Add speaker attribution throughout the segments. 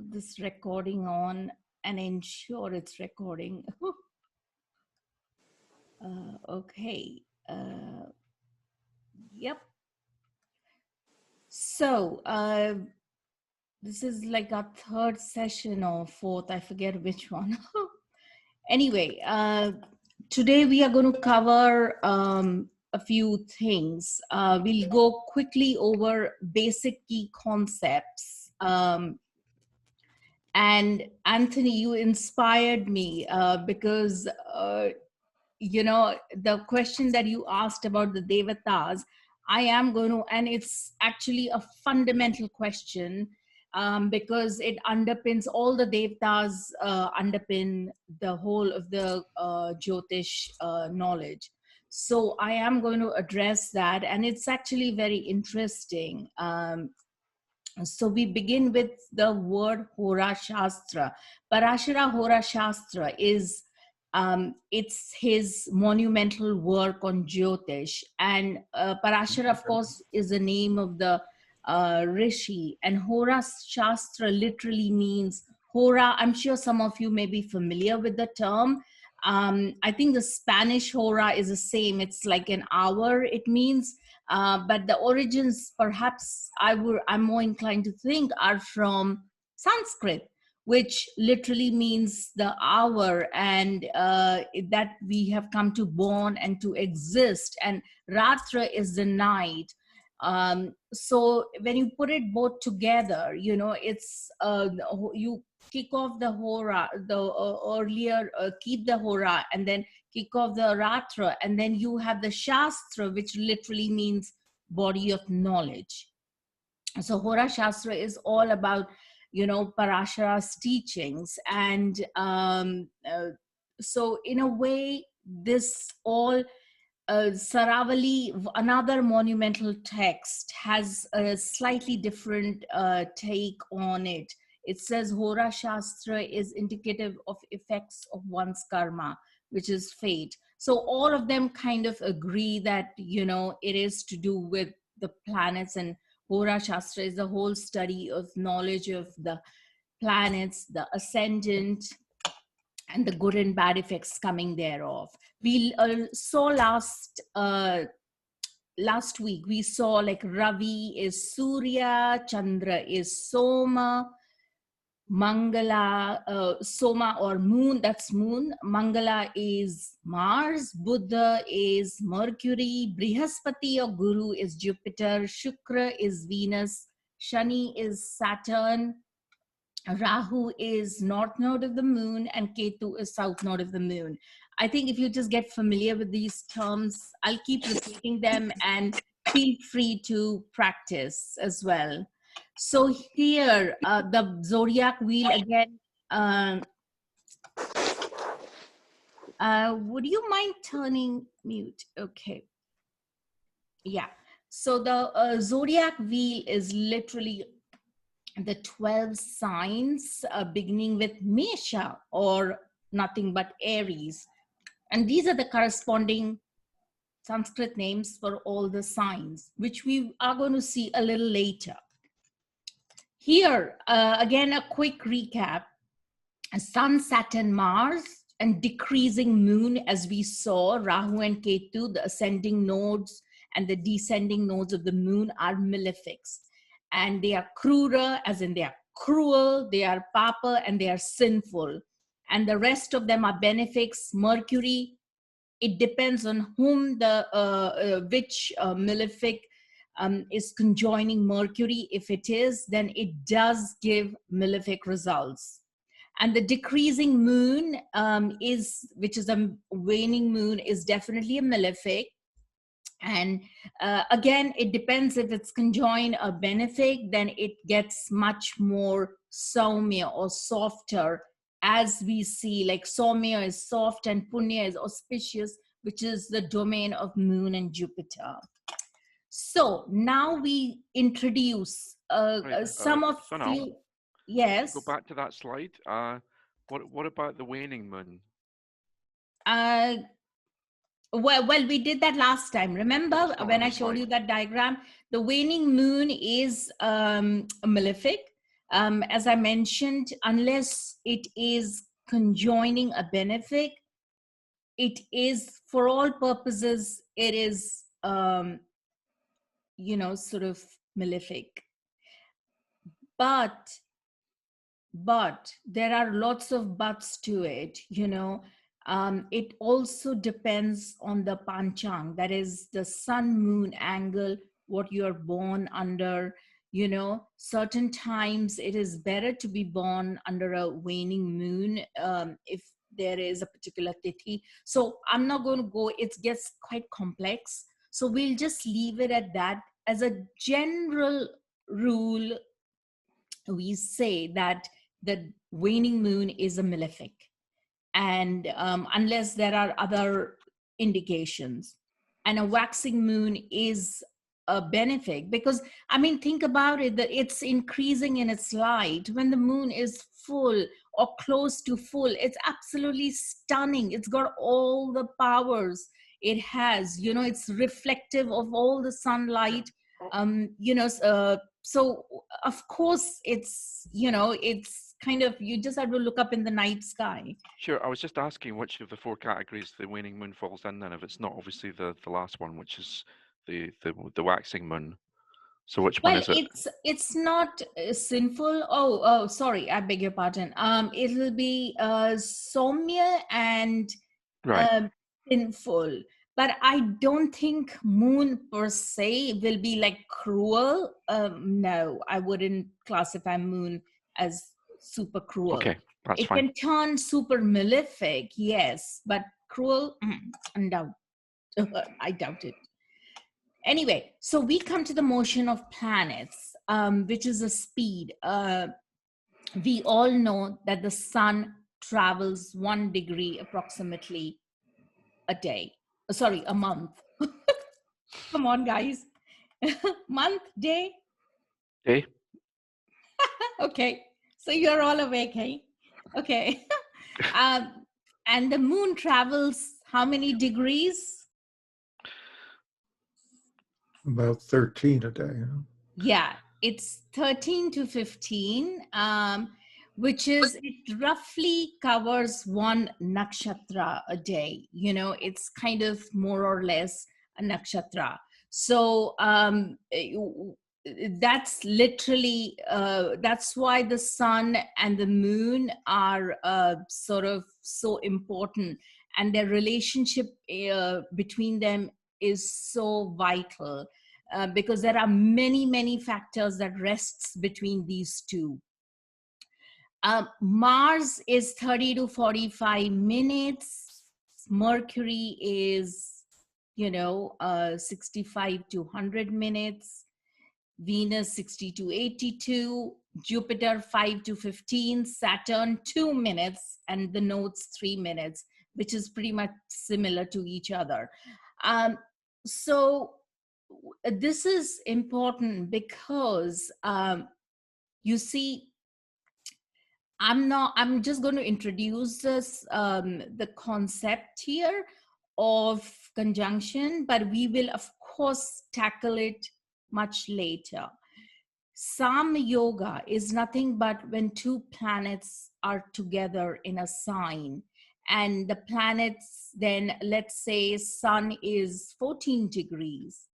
Speaker 1: put this recording on and ensure it's recording. Okay. Yep. So this is like our third session or fourth, I forget which one. Anyway, today we are going to cover a few things. We'll go quickly over basic key concepts. And Anthony, you inspired me because, the question that you asked about the Devatas, I am going to, and it's actually a fundamental question because it underpins all the Devatas, underpin the whole of the Jyotish knowledge. So I am going to address that, and it's actually very interesting. So we begin with the word Hora Shastra. Parashara Hora Shastra is it's his monumental work on Jyotish, and Parashara, of course, is the name of the rishi, and Hora Shastra literally means Hora. I'm sure some of you may be familiar with the term. I think the Spanish hora is the same. It's like an hour, it means. But the origins, perhaps I'm more inclined to think, are from Sanskrit, which literally means the hour, and that we have come to born and to exist. And Ratra is the night. So when you put it both together, it's you kick off the hora, the earlier keep the hora, and then kick off the ratra, and then you have the shastra, which literally means body of knowledge. So Hora Shastra is all about, Parashara's teachings. And so in a way, this all Saravali, another monumental text, has a slightly different take on it. It says Hora Shastra is indicative of effects of one's karma, which is fate. So all of them kind of agree that, it is to do with the planets, and Hora Shastra is the whole study of knowledge of the planets, the ascendant, and the good and bad effects coming thereof. We saw last week, we saw like Ravi is Surya, Chandra is Soma, Mangala, Soma or moon, that's moon. Mangala is Mars, Buddha is Mercury, Brihaspati or Guru is Jupiter, Shukra is Venus, Shani is Saturn, Rahu is north node of the moon, and Ketu is south node of the moon. I think if you just get familiar with these terms, I'll keep repeating them, and feel free to practice as well. So here, the zodiac wheel again. Would you mind turning mute? Okay. Yeah. So the zodiac wheel is literally the 12 signs beginning with Mesha, or nothing but Aries. And these are the corresponding Sanskrit names for all the signs, which we are going to see a little later. Here, again, a quick recap. Sun, Saturn, Mars, and decreasing moon, as we saw, Rahu and Ketu, the ascending nodes and the descending nodes of the moon, are malefics. And they are krura, as in they are cruel, they are papa, and they are sinful. And the rest of them are benefics. Mercury, it depends on whom which malefic is conjoining Mercury. If it is, then it does give malefic results. And the decreasing moon which is a waning moon, is definitely a malefic. And again, it depends. If it's conjoined a benefic, then it gets much more Saumya or softer, as we see, like Saumya is soft and Punya is auspicious, which is the domain of moon and Jupiter. So now we introduce some of you. Yes.
Speaker 2: Go back to that slide. What about the waning moon?
Speaker 1: Well, we did that last time. Remember when I showed you that diagram? The waning moon is a malefic. As I mentioned, unless it is conjoining a benefic, it is, for all purposes, it is, sort of malefic. But there are lots of buts to it. It also depends on the panchang, that is the sun moon angle, what you're born under. Certain times it is better to be born under a waning moon, if there is a particular tithi. So I'm not going to go, it gets quite complex, so we'll just leave it at that. As a general rule, we say that the waning moon is a malefic, and unless there are other indications, and a waxing moon is a benefic, because I mean, think about it, that it's increasing in its light. When the moon is full or close to full, it's absolutely stunning. It's got all the powers it has. It's reflective of all the sunlight. So of course it's kind of, you just have to look up in the night sky.
Speaker 2: Sure. I was just asking which of the four categories the waning moon falls in, then, if it's not obviously the last one, which is the waxing moon. So which one
Speaker 1: Well,
Speaker 2: is it?
Speaker 1: it's not sinful. Oh, sorry, I beg your pardon. It'll be Somya and
Speaker 2: Right.
Speaker 1: sinful. But I don't think moon per se will be like cruel. No, I wouldn't classify moon as super cruel.
Speaker 2: Okay, that's
Speaker 1: It
Speaker 2: fine.
Speaker 1: can turn super malefic, yes, but cruel, undoubt. I doubt it. Anyway, so we come to the motion of planets, which is a speed. We all know that the sun travels 1 degree approximately a day. Sorry, a month. Come on, guys. Month, day.
Speaker 2: Okay.
Speaker 1: Okay. So you're all awake, hey? Okay. um, and the moon travels how many degrees?
Speaker 3: About 13 a day. Huh?
Speaker 1: Yeah, it's 13 to 15, which is, it roughly covers one nakshatra a day. It's kind of more or less a nakshatra. So that's literally, that's why the sun and the moon are sort of so important, and their relationship between them is so vital. Because there are many, many factors that rests between these two. Mars is 30 to 45 minutes. Mercury is, 65 to 100 minutes. Venus 60 to 82. Jupiter 5 to 15. Saturn 2 minutes. And the nodes 3 minutes, which is pretty much similar to each other. So this is important because you see, I'm just going to introduce this, the concept here of conjunction, but we will of course tackle it much later. Sama yoga is nothing but when two planets are together in a sign, and the planets, then let's say sun is 14 degrees,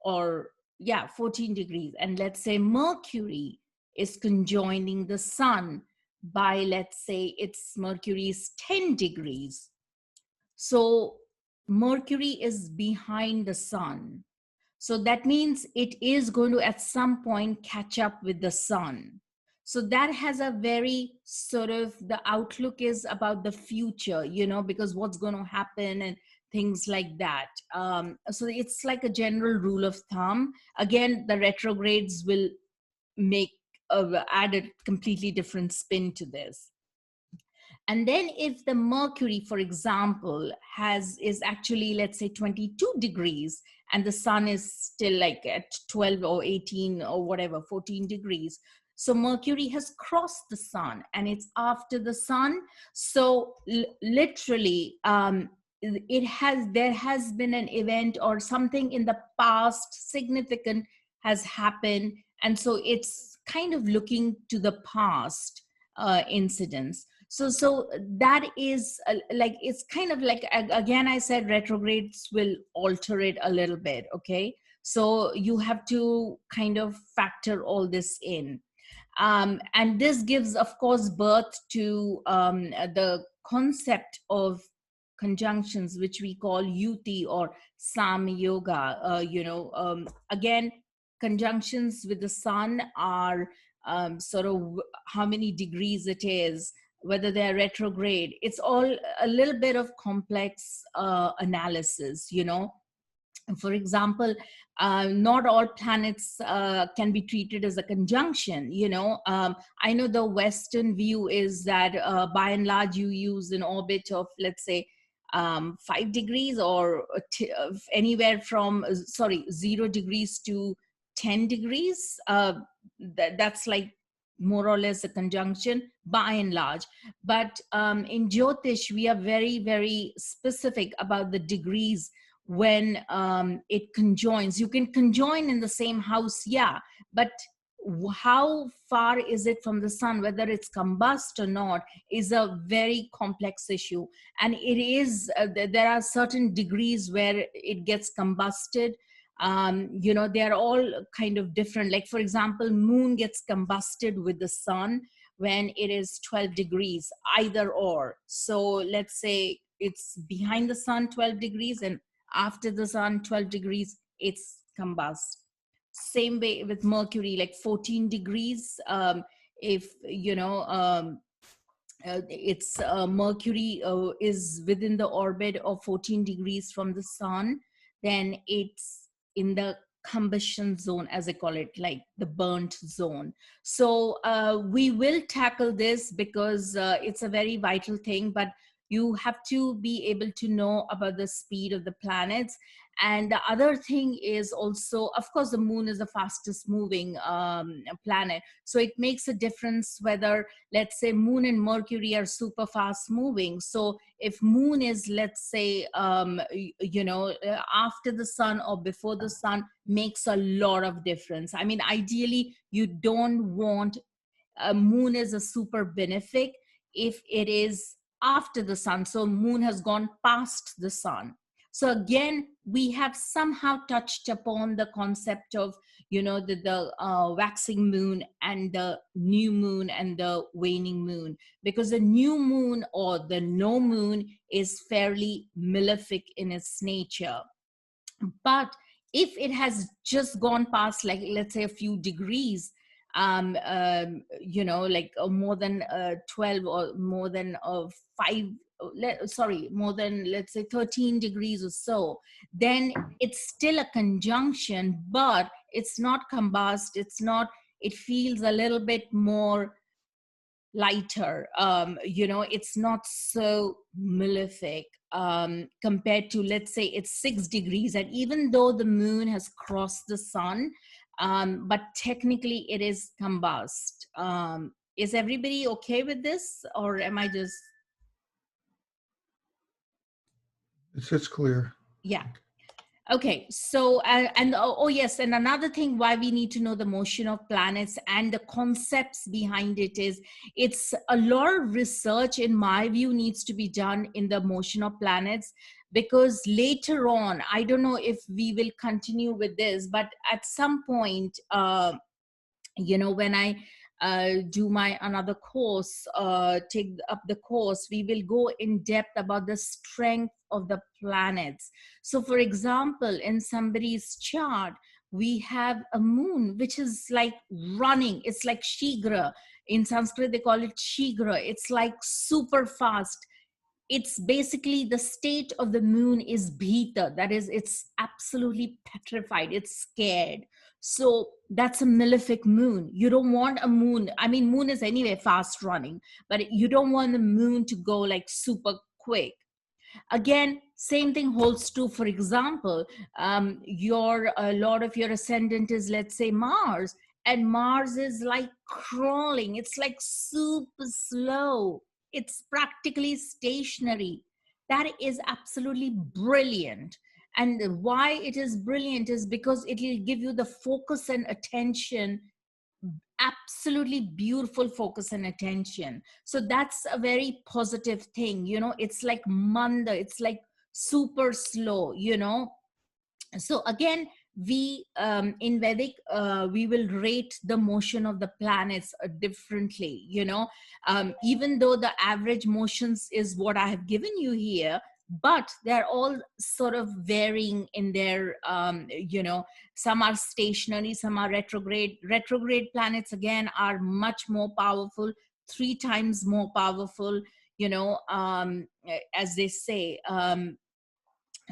Speaker 1: or 14 degrees, and let's say Mercury is conjoining the sun by, let's say it's Mercury is 10 degrees. So Mercury is behind the sun, so that means it is going to at some point catch up with the sun. So that has a very sort of, the outlook is about the future, because what's going to happen and things like that. So it's like a general rule of thumb. Again, the retrogrades will make add a completely different spin to this. And then if the Mercury, for example, is actually, let's say 22 degrees, and the sun is still like at 12 or 18 or whatever, 14 degrees. So Mercury has crossed the sun and it's after the sun. So literally, there has been an event or something in the past significant has happened. And so it's kind of looking to the past incidents. So that is like, it's kind of like, again, I said retrogrades will alter it a little bit. Okay, so you have to kind of factor all this in. And this gives, of course, birth to the concept of conjunctions, which we call Yuti or Sam Yoga. Again, conjunctions with the sun are sort of how many degrees it is, whether they're retrograde. It's all a little bit of complex analysis, For example, not all planets can be treated as a conjunction. I know the Western view is that by and large you use an orbit of, let's say, 5 degrees, or anywhere from 0 degrees to 10 degrees. That's like more or less a conjunction by and large. But in Jyotish, we are very, very specific about the degrees when it conjoins. You can conjoin in the same house, yeah, but how far is it from the sun, whether it's combust or not, is a very complex issue. And it is, there are certain degrees where it gets combusted. They're all kind of different. Like, for example, moon gets combusted with the sun when it is 12 degrees, either or. So let's say it's behind the sun 12 degrees, and after the sun 12 degrees, it's combust. Same way with Mercury, like 14 degrees. If it's Mercury is within the orbit of 14 degrees from the sun, then it's in the combustion zone, as I call it, like the burnt zone. So we will tackle this because it's a very vital thing, but you have to be able to know about the speed of the planets. And the other thing is also, of course, the moon is the fastest moving planet. So it makes a difference whether, let's say, moon and Mercury are super fast moving. So if moon is, let's say, after the sun or before the sun, makes a lot of difference. I mean, ideally, you don't want a moon is a super benefic if it is after the sun. So moon has gone past the sun. So again, we have somehow touched upon the concept of, the waxing moon and the new moon and the waning moon, because the new moon or the no moon is fairly malefic in its nature. But if it has just gone past, like, let's say, a few degrees, like more than 12 or more than 5, more than, let's say, 13 degrees or so, then it's still a conjunction, but it's not combust. It feels a little bit more lighter. It's not so malefic compared to, let's say, it's 6 degrees, and even though the moon has crossed the sun, but technically it is combust. Is everybody okay with this, or am I just...
Speaker 3: It's clear.
Speaker 1: Yeah. Okay, so oh yes, and another thing why we need to know the motion of planets and the concepts behind it is, it's a lot of research, in my view, needs to be done in the motion of planets, because later on, I don't know if we will continue with this, but at some point, when I do my another course, take up the course, we will go in depth about the strength of the planets. So for example, in somebody's chart, we have a moon which is like running. It's like shigra. In Sanskrit, they call it shigra. It's like super fast. It's basically, the state of the moon is bhita, that is, it's absolutely petrified, it's scared. So that's a malefic moon. You don't want a moon, I mean, moon is anyway fast running, but you don't want the moon to go like super quick. Again, same thing holds true. For example, a lot of your ascendant is, let's say, Mars, and Mars is like crawling. It's like super slow. It's practically stationary. That is absolutely brilliant. And why it is brilliant is because it will give you the focus and attention absolutely beautiful focus and attention. So that's a very positive thing. It's like manda, it's like super slow. So again, we in Vedic, we will rate the motion of the planets differently. Even though the average motions is what I have given you here, but they're all sort of varying in their some are stationary, some are retrograde planets again are much more powerful, 3 times more powerful, as they say.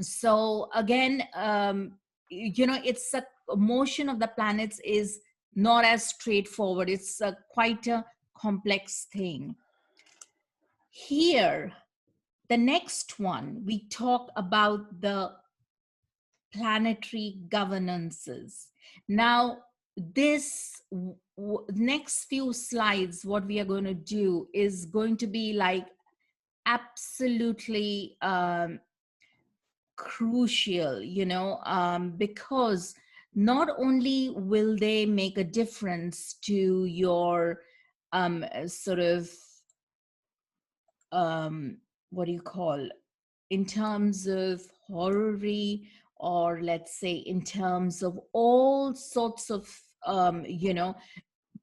Speaker 1: So again, it's a motion of the planets is not as straightforward. It's quite a complex thing. Here, the next one, we talk about the planetary governances. Now, this next few slides, what we are going to do is going to be like absolutely crucial, because not only will they make a difference to your sort of what do you call, in terms of horary, or let's say in terms of all sorts of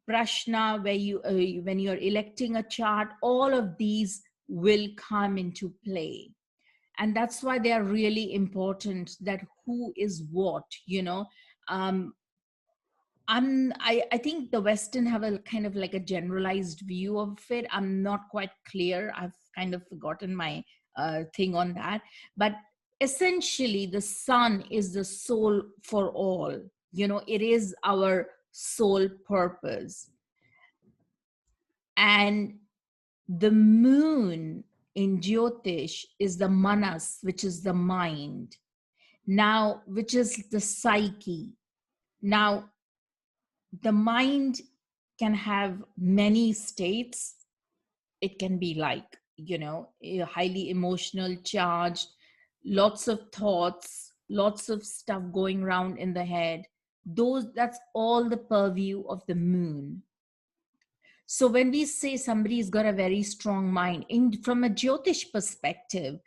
Speaker 1: prashna, where you when you're electing a chart, all of these will come into play. And that's why they are really important, that who is what. I think the Western have a kind of like a generalized view of it. I'm not quite clear. I've kind of forgotten my thing on that. But essentially, the sun is the soul for all. It is our sole purpose. And the moon in Jyotish is the manas, which is the mind. Now, which is the psyche. Now, the mind can have many states. It can be like, highly emotional, charged, lots of thoughts, lots of stuff going around in the head. That's all the purview of the moon. So when we say somebody's got a very strong mind, from a Jyotish perspective,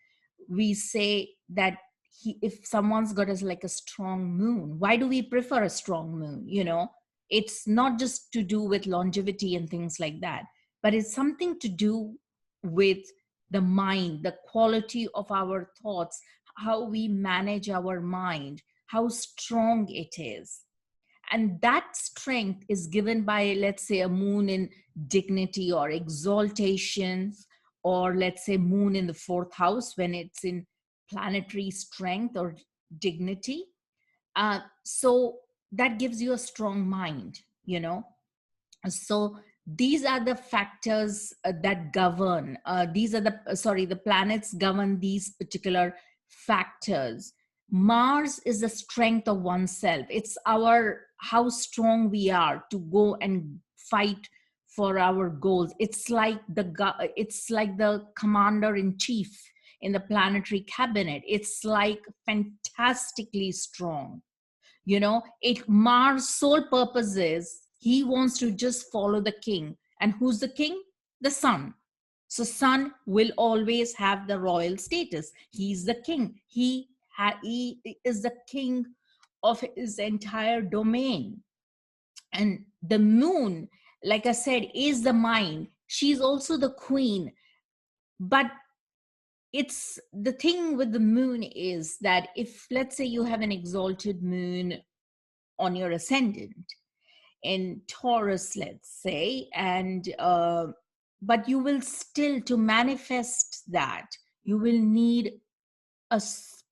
Speaker 1: we say that if someone's got like a strong moon, why do we prefer a strong moon? It's not just to do with longevity and things like that, but it's something to do with the mind, the quality of our thoughts, how we manage our mind, how strong it is. And that strength is given by, let's say, a moon in dignity or exaltation, or let's say moon in the 4th house when it's in planetary strength or dignity. So that gives you a strong mind. So these are the factors that govern. These are the planets govern these particular factors. Mars is the strength of oneself. It's how strong we are to go and fight for our goals. It's like the commander in chief in the planetary cabinet. It's like fantastically strong. Mars' sole purpose is he wants to just follow the king. And who's the king? The sun. So sun will always have the royal status. He's the king. He is the king of his entire domain. And the moon, like I said, is the mind. She's also the queen. But it's the thing with the moon is that if, let's say, you have an exalted moon on your ascendant in Taurus, let's say, and but you will still, to manifest that, you will need a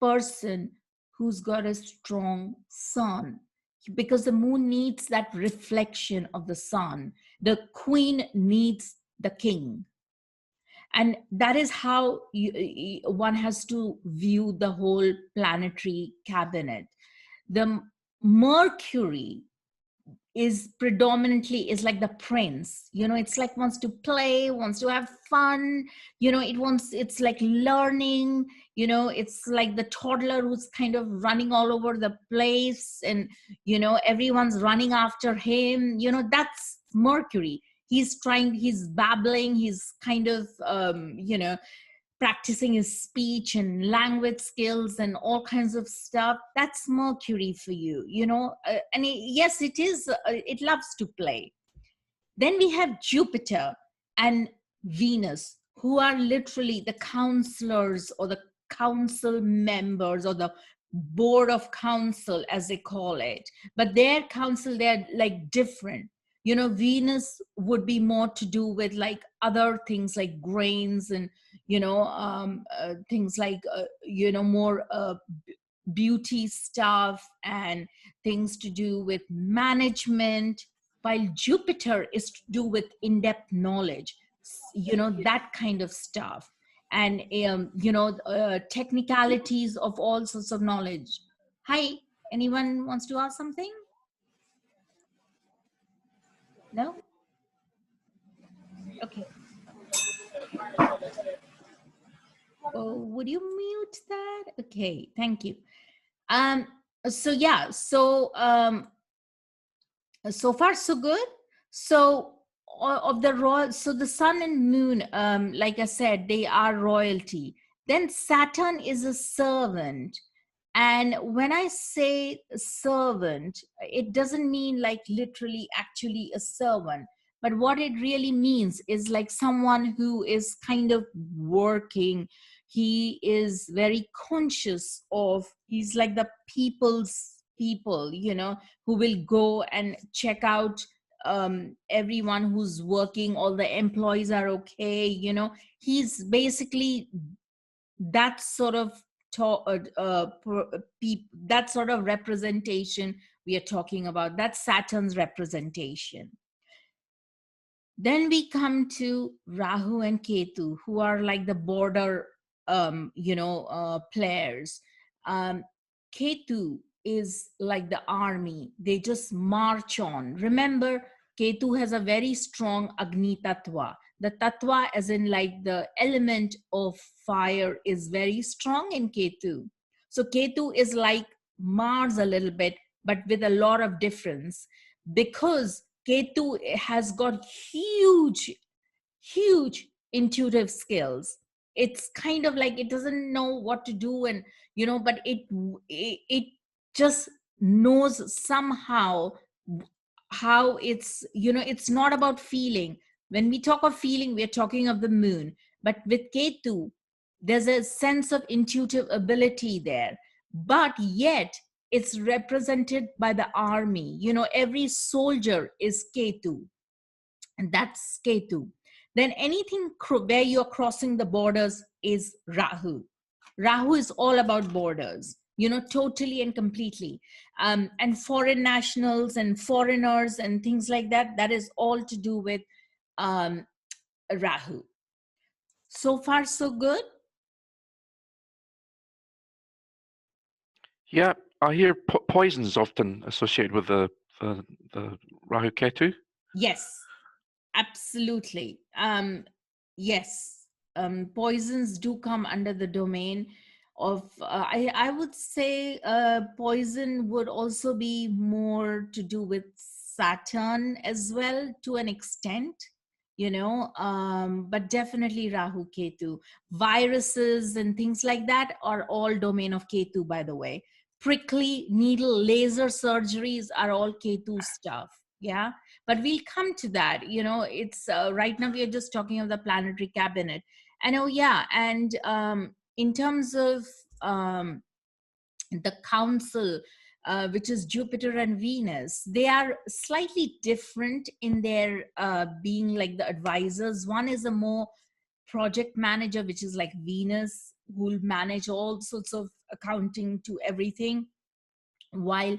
Speaker 1: person who's got a strong sun, because the moon needs that reflection of the sun. The queen needs the king. And that is how one has to view the whole planetary cabinet. The Mercury is like the prince. It's like wants to play, wants to have fun. It's like learning. It's like the toddler who's kind of running all over the place, and everyone's running after him. Mercury. He's babbling, he's kind of, practicing his speech and language skills and all kinds of stuff. That's Mercury for you, and yes, it is, it loves to play. Then we have Jupiter and Venus, who are literally the counselors or the council members or the board of council, as they call it. But their council, they're like different. Venus would be more to do with like other things like grains and, things like, more beauty stuff and things to do with management, while Jupiter is to do with in-depth knowledge, that kind of stuff. And, technicalities of all sorts of knowledge. Hi, anyone wants to ask something? No? Okay. Oh, would you mute that? Okay, thank you. So yeah, so far so good. So of the royal, so the sun and moon, like I said, they are royalty. Then Saturn is a servant. And when I say servant, it doesn't mean like literally actually a servant, but what it really means is like someone who is kind of working. He is very conscious of, he's like the people's people, who will go and check out everyone who's working, all the employees are okay. He's basically that sort of that sort of representation we are talking about. That's Saturn's representation. Then we come to Rahu and Ketu, who are like the border players. Ketu is like the army. They just march on. Remember, Ketu has a very strong Agni Tattva. The Tattva, as in like the element of fire, is very strong in Ketu. So Ketu is like Mars a little bit, but with a lot of difference, because Ketu has got huge intuitive skills. It's kind of like it doesn't know what to do, and but it just knows somehow how it's it's not about feeling. When we talk of feeling, we're talking of the moon. But with Ketu, there's a sense of intuitive ability there, but yet it's represented by the army. Every soldier is Ketu, and that's Ketu. Then anything where you're crossing the borders is Rahu. Rahu is all about borders, totally and completely. And foreign nationals and foreigners and things like that, that is all to do with Rahu. So far, so good?
Speaker 2: Yeah, I hear poison is often associated with the Rahu Ketu.
Speaker 1: Yes, absolutely. Yes, poisons do come under the domain of, I would say poison would also be more to do with Saturn as well, to an extent, but definitely Rahu Ketu. Viruses and things like that are all domain of Ketu, by the way. Prickly needle laser surgeries are all Ketu stuff. Yeah, but we'll come to that. It's right now we are just talking of the planetary cabinet. And oh yeah, and in terms of the council, which is Jupiter and Venus, they are slightly different in their being like the advisors. One is a more project manager, which is like Venus, who will manage all sorts of accounting to everything, while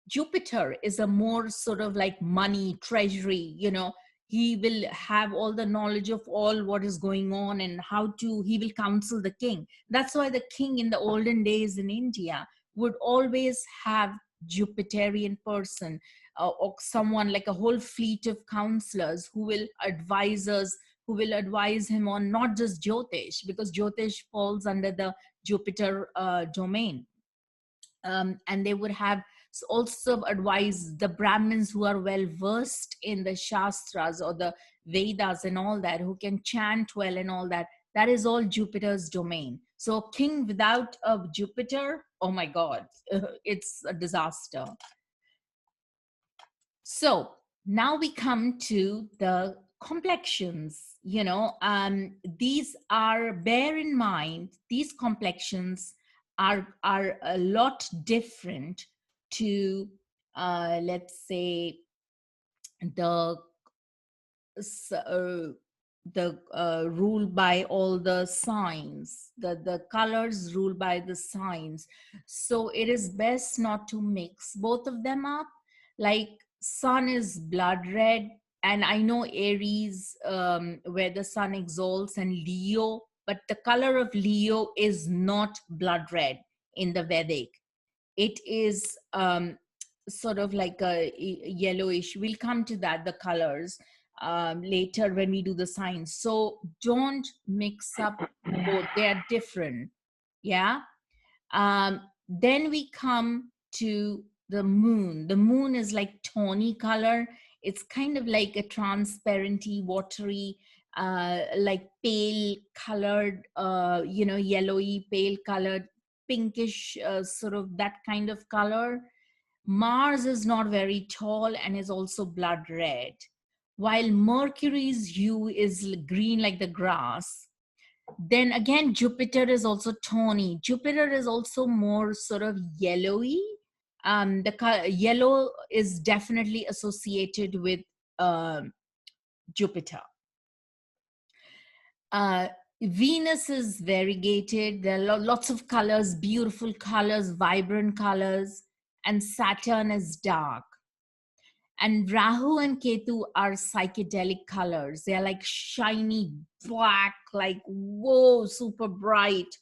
Speaker 1: Jupiter is a more sort of like money, treasury, he will have all the knowledge of all what is going on and he will counsel the king. That's why the king in the olden days in India would always have Jupiterian person, or someone like a whole fleet of counselors who will advise him on not just Jyotish, because Jyotish falls under the Jupiter domain. And they would have also advise the Brahmins who are well versed in the Shastras or the Vedas and all that, who can chant well and all that. That is all Jupiter's domain. So a king without a Jupiter, oh my God, it's a disaster. So now we come to the complexions. These are, bear in mind, these complexions are a lot different to, let's say, the rule by all the signs, the colors rule by the signs. So it is best not to mix both of them up. Like sun is blood red, and I know Aries, where the sun exalts, and Leo, but the color of Leo is not blood red in the Vedic. It is sort of like a yellowish. We'll come to that, the colors, later when we do the signs. So don't mix up both. They are different. Yeah. Then we come to the moon. The moon is like tawny color. It's kind of like a transparency, watery, like pale colored, yellowy, pale colored, pinkish, sort of that kind of color. Mars is not very tall and is also blood red, while Mercury's hue is green like the grass. Then again, Jupiter is also tawny. Jupiter is also more sort of yellowy. Yellow is definitely associated with Jupiter. Venus is variegated. There are lots of colors, beautiful colors, vibrant colors, and Saturn is dark. And Rahu and Ketu are psychedelic colors. They're like shiny black, like, whoa, super bright,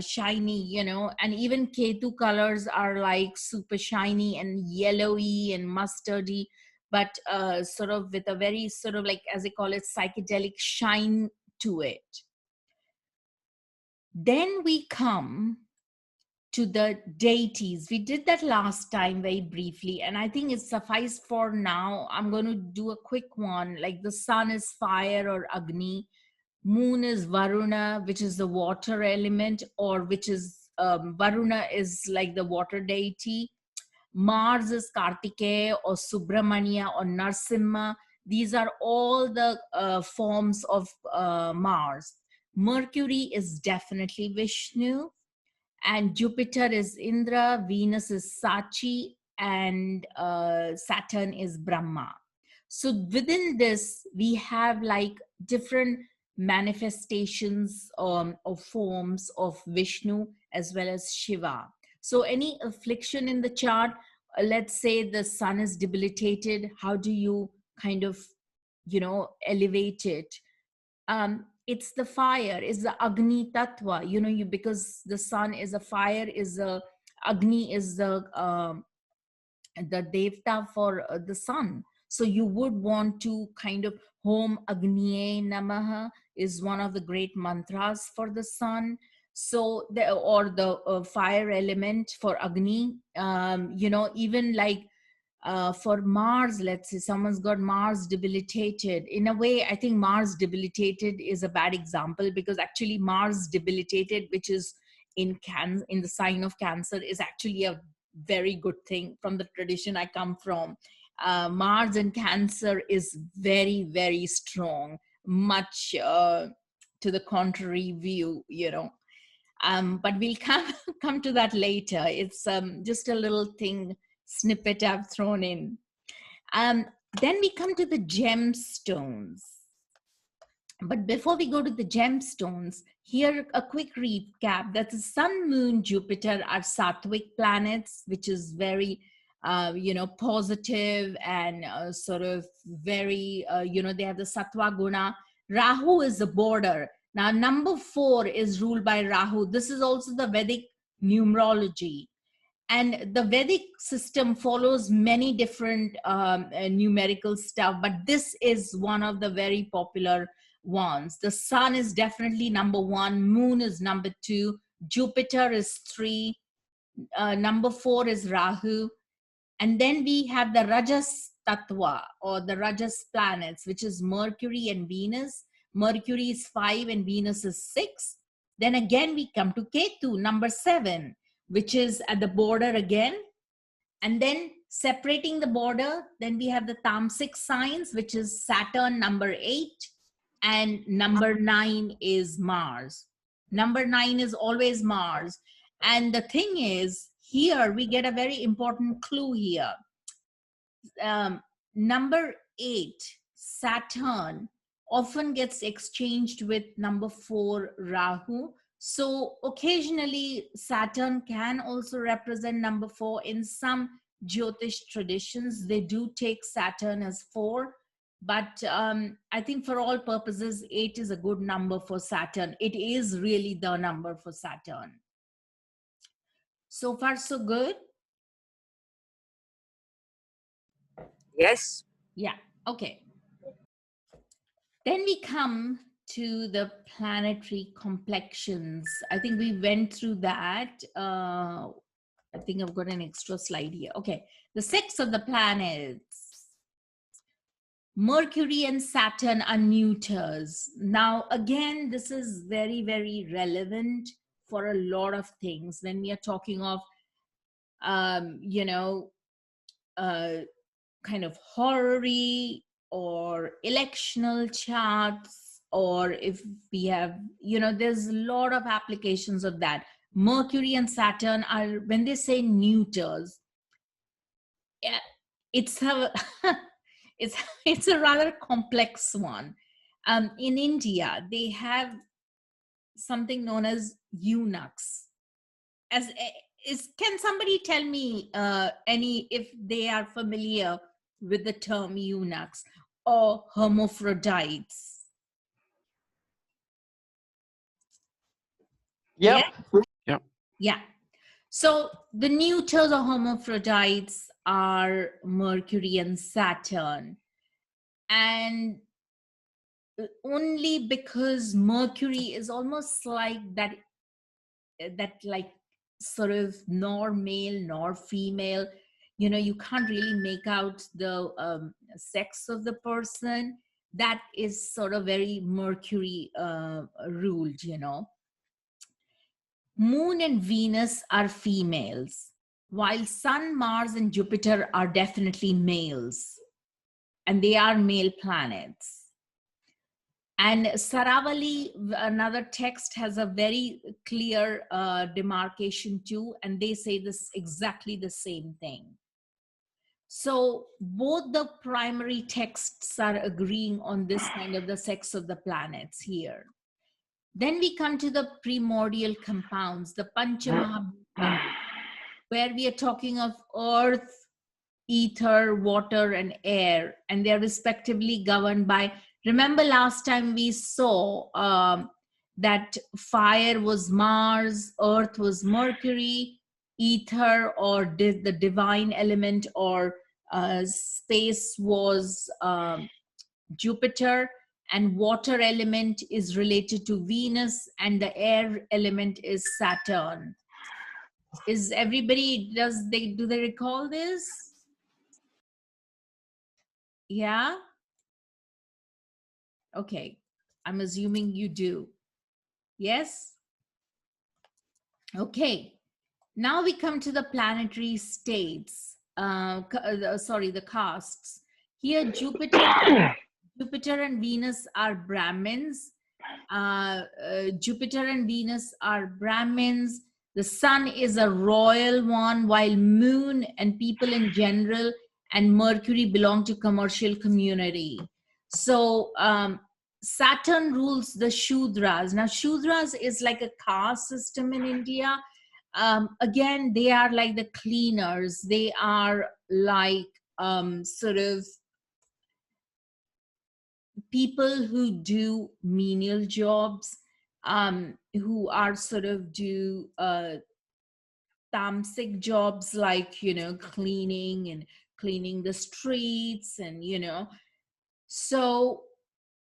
Speaker 1: shiny, and even Ketu colors are like super shiny and yellowy and mustardy, but sort of with a very sort of like, as they call it, psychedelic shine to it. Then we come to the deities. We did that last time very briefly, and I think it's suffice for now. I'm going to do a quick one. Like the sun is fire or Agni, moon is Varuna, which is the water element, or which is Varuna is like the water deity. Mars is Kartikeya or Subramanya or Narsimha. These are all the forms of Mars. Mercury is definitely Vishnu, and Jupiter is Indra, Venus is Sachi, and Saturn is Brahma. So within this, we have like different manifestations or forms of Vishnu as well as Shiva. So any affliction in the chart, let's say the sun is debilitated, how do you kind of, elevate it? It's the fire, is the Agni Tattva, because the sun is a fire, is a Agni is the devta for the sun. So you would want to kind of Hom Agniye Namaha is one of the great mantras for the sun. So the fire element for Agni, even like for Mars, let's say someone's got Mars debilitated. In a way, I think Mars debilitated is a bad example, because actually Mars debilitated, which is in the sign of Cancer, is actually a very good thing from the tradition I come from. Mars in Cancer is very, very strong, much to the contrary view, but we'll come to that later. It's just a little thing, snippet I've thrown in. Then we come to the gemstones. But before we go to the gemstones, here a quick recap that the Sun, Moon, Jupiter are Sattvic planets, which is very, positive and sort of very, they have the Sattva Guna. Rahu is the border. Now, number 4 is ruled by Rahu. This is also the Vedic numerology. And the Vedic system follows many different numerical stuff, but this is one of the very popular ones. The sun is definitely number 1, moon is number 2, Jupiter is 3, number 4 is Rahu, And then we have the Rajas Tattva, or the Rajas planets, which is Mercury and Venus. Mercury is 5 and Venus is 6. Then again, we come to Ketu, number 7, which is at the border again. And then separating the border, then we have the Tamasic signs, which is Saturn, number 8, and number 9 is Mars. Number 9 is always Mars. And the thing is, here we get a very important clue here. Number 8, Saturn, often gets exchanged with number 4, Rahu. So occasionally Saturn can also represent number 4. In some Jyotish traditions, they do take Saturn as 4. But I think for all purposes, 8 is a good number for Saturn. It is really the number for Saturn. So far, so good?
Speaker 4: Yes.
Speaker 1: Yeah, okay. Then we come to the planetary complexions. I think we went through that. I think I've got an extra slide here. Okay, the 6 of the planets. Mercury and Saturn are neuters. Now, again, this is very, very relevant for a lot of things when we are talking of, kind of horary or electional charts, or if we have, there's a lot of applications of that. Mercury and Saturn are, when they say neuters, it's a it's a rather complex one. In India, they have something known as eunuchs. Can somebody tell me if they are familiar with the term eunuchs or hermaphrodites?
Speaker 5: Yep.
Speaker 1: Yeah? Yeah. So the neuters or hermaphrodites are Mercury and Saturn. And only because Mercury is almost like that like sort of nor male nor female, you can't really make out the sex of the person. That is sort of very Mercury ruled. Moon and Venus are females, while Sun, Mars, and Jupiter are definitely males, and they are male planets. And Saravali, another text, has a very clear demarcation too, and they say this exactly the same thing. So both the primary texts are agreeing on this kind of the sex of the planets here. Then we come to the primordial compounds, the Panchamahabhuta, where we are talking of earth, ether, water, and air, and they are respectively governed by. Remember last time we saw that fire was Mars, earth was Mercury, ether or the divine element or space was Jupiter, and water element is related to Venus, and the air element is Saturn. Is everybody, do they recall this? Yeah? Okay, I'm assuming you do. Yes? Okay, now we come to the planetary states. The castes. Here, Jupiter and Venus are Brahmins. Jupiter and Venus are Brahmins. The sun is a royal one, while moon and people in general and Mercury belong to commercial community. So Saturn rules the Shudras. Now, Shudras is like a caste system in India. Again, they are like the cleaners. They are like sort of people who do menial jobs, who are sort of do tamasic jobs like, cleaning the streets and, so,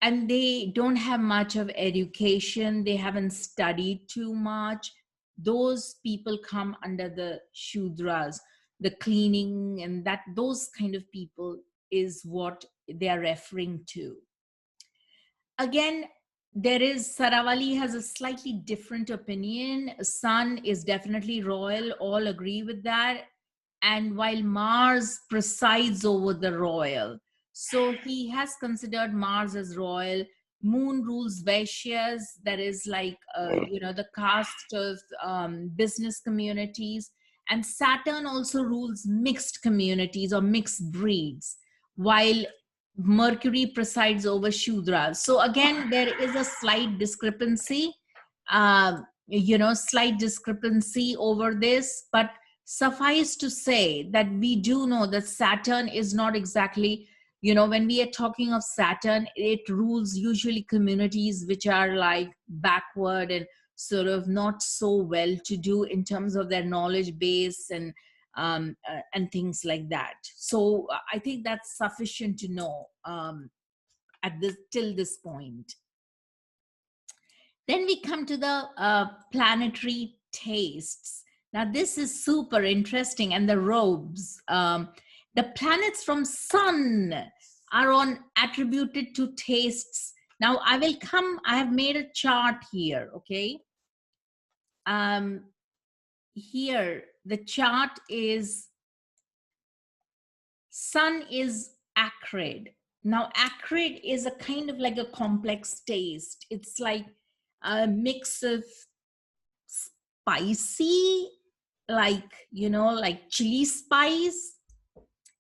Speaker 1: and they don't have much of education. They haven't studied too much. Those people come under the Shudras. the cleaning, and that those kind of people is what they are referring to. Again, there is, Saravali has a slightly different opinion. Sun is definitely royal, all agree with that. And while Mars presides over the royal, so he has considered Mars as royal. Moon rules Vaishyas, that is like, the caste of business communities. And Saturn also rules mixed communities or mixed breeds, while Mercury presides over Shudras. So again, there is a slight discrepancy, slight discrepancy over this. But suffice to say that we do know that Saturn is not exactly, when we are talking of Saturn, it rules usually communities which are like backward and sort of not so well to do in terms of their knowledge base and things like that. So I think that's sufficient to know till this point. Then we come to the planetary tastes. Now this is super interesting, and the robes. The planets from Sun are on attributed to tastes. Now I have made a chart here, okay? Here the chart is Sun is acrid. Now acrid is a kind of like a complex taste. It's like a mix of spicy, like like chili spice,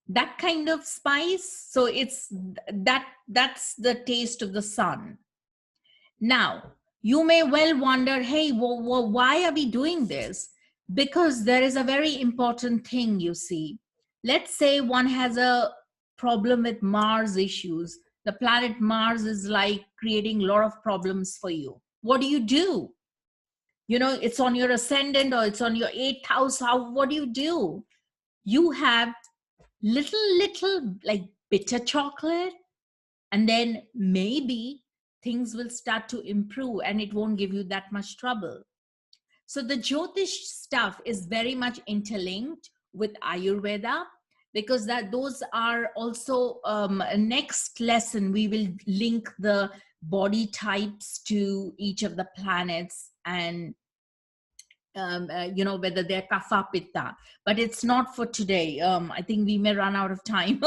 Speaker 1: that kind of spice. So it's that's the taste of the Sun. Now you may well wonder, hey, why are we doing this? Because there is a very important thing. You see, let's say one has a problem with Mars issues. The planet Mars is like creating a lot of problems for you. What do? It's on your ascendant or it's on your 8th house. What do? You have little like bitter chocolate, and then maybe things will start to improve and it won't give you that much trouble. So the Jyotish stuff is very much interlinked with Ayurveda, because those are also next lesson we will link the body types to each of the planets, and whether they're kapha pitta, but it's not for today. I think we may run out of time.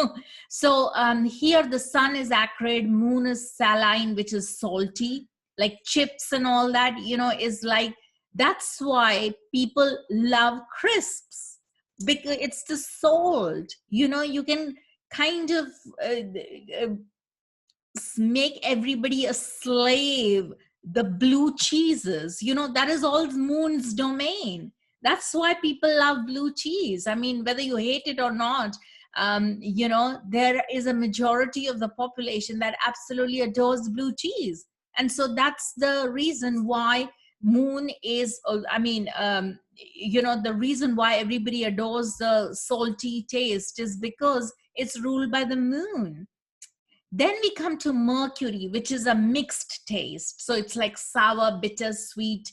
Speaker 1: So here the Sun is acrid, Moon is saline, which is salty, like chips and all that, is like, that's why people love crisps, because it's the salt. You can kind of make everybody a slave. The blue cheeses, that is all Moon's domain. That's why people love blue cheese. I mean, whether you hate it or not, there is a majority of the population that absolutely adores blue cheese. And so that's the reason why Moon is, the reason why everybody adores the salty taste is because it's ruled by the Moon. Then we come to Mercury, which is a mixed taste. So it's like sour, bitter, sweet,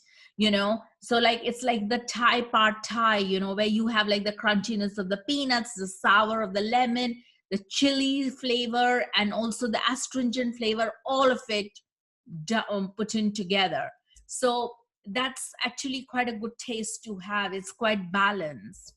Speaker 1: So like, it's like the Thai part Thai, where you have like the crunchiness of the peanuts, the sour of the lemon, the chili flavor, and also the astringent flavor, all of it put in together. So that's actually quite a good taste to have. It's quite balanced.